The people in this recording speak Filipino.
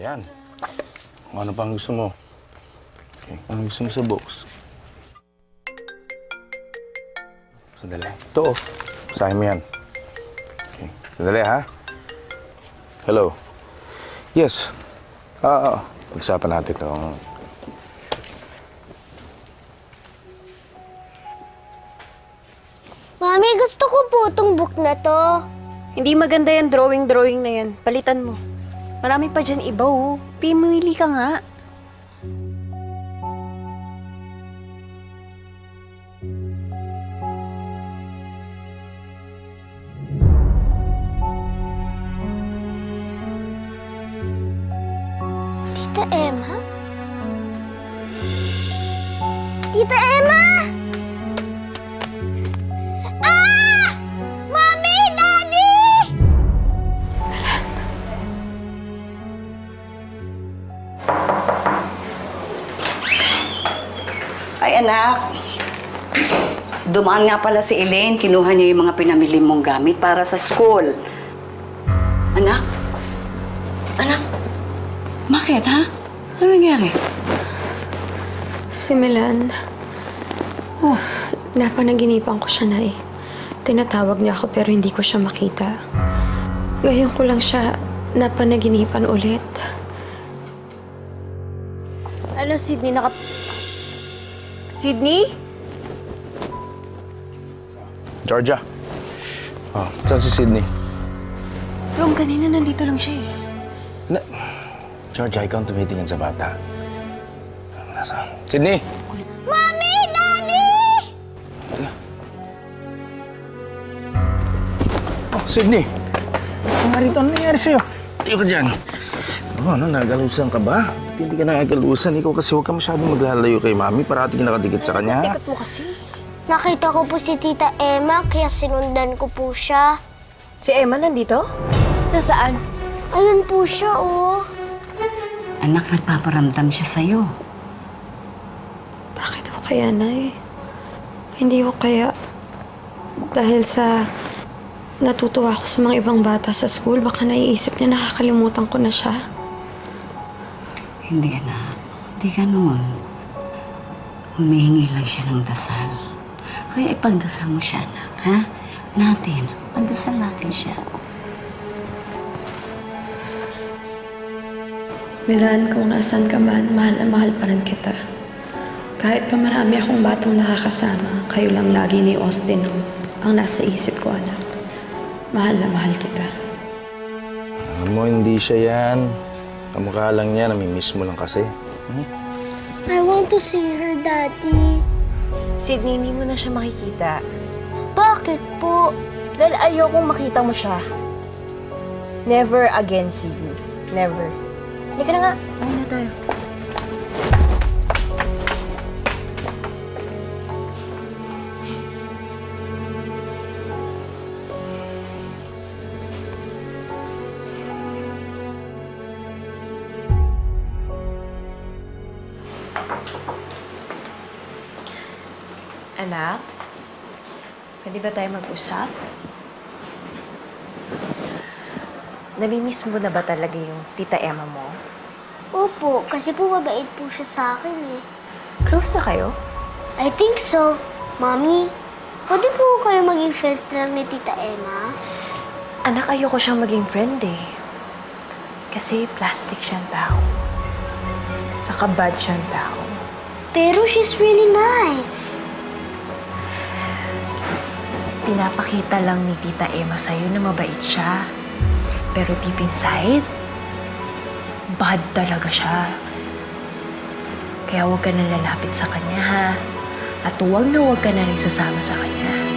Ayan. Kung ano pang gusto mo. Okay. Ano gusto mo sa box? Sandali. Ito, oh. Basahin mo yan. Okay. Sandali, ha? Hello. Yes. Pag-usapan natin ito. Mami, gusto ko po itong book na to. Hindi maganda yan, drawing na yan. Palitan mo. Marami pa dyan iba, oh. Pimili ka nga. Tita Emma? Tita Emma! Mami! Daddy! Ay, anak. Dumaan nga pala si Elaine. Kinuha niya yung mga pinamili mong gamit para sa school. Anak? Anak? Bakit, ha? Ano nangyari? Si Milan. Napanaginipan ko siya, Nay. Tinatawag niya ako pero hindi ko siya makita. Ngayon ko lang siya napanaginipan ulit. Ano, Sydney? Sydney? Georgia. Oh, saan si Sydney? Rom, kanina nandito lang siya, eh. Georgia, ikaw ang tumitingin sa bata. Nasaan? Sydney! Mami! Daddy! Oh, Sydney! Ano nangyari sa'yo? Tayo ka dyan. Ano, nagalusan ka ba? Hindi ka nagalusan. Ikaw kasi huwag ka masyadong maglalayo kay Mami. Parati ka nakadikit sa kanya. Ikat mo kasi. Nakita ko po si Tita Emma, kaya sinundan ko po siya. Si Emma nandito? Nasaan? Ayun po siya, oh. Anak, nagpaparamdam siya sa'yo. Bakit ko kaya, Nay? Hindi ko kaya dahil sa natutuwa ko sa mga ibang bata sa school, baka naiisip niya nakakalimutan ko na siya. Hindi, anak. Hindi ganun. Humihingi lang siya ng dasal. Kaya ipagdasal mo siya, anak, ha? Natin. Pagdasal natin siya. Milan, kung nasan ka man, mahal na mahal pa rin kita. Kahit pa marami akong batang nakakasama, kayo lang lagi ni Austin ang nasa isip ko, anak. Mahal na mahal kita. Alam mo, hindi siya yan. Kamukha lang niya, namimiss mo lang kasi. I want to see her, Daddy. Sydney, hindi mo na siya makikita. Bakit po? Dahil ayokong makita mo siya. Never again, Sydney. Never. Halika na nga. Ayun na tayo. Anak, pwede ba tayo mag-usap? Namimiss mo na ba talaga yung Tita Emma mo? Opo, kasi po mabait po siya sa akin, eh. Close na kayo? I think so. Mommy, pwede po kayo maging friends lang ni Tita Emma? Anak, ayoko siyang maging friend, eh. Kasi plastic siyang tao. Saka bad siyang tao. Pero she's really nice. Pinapakita lang ni Tita Emma sa'yo na mabait siya. Pero deep inside, bad talaga siya. Kaya huwag ka na lalapit sa kanya, ha? At huwag na huwag ka na rin sasama sa kanya.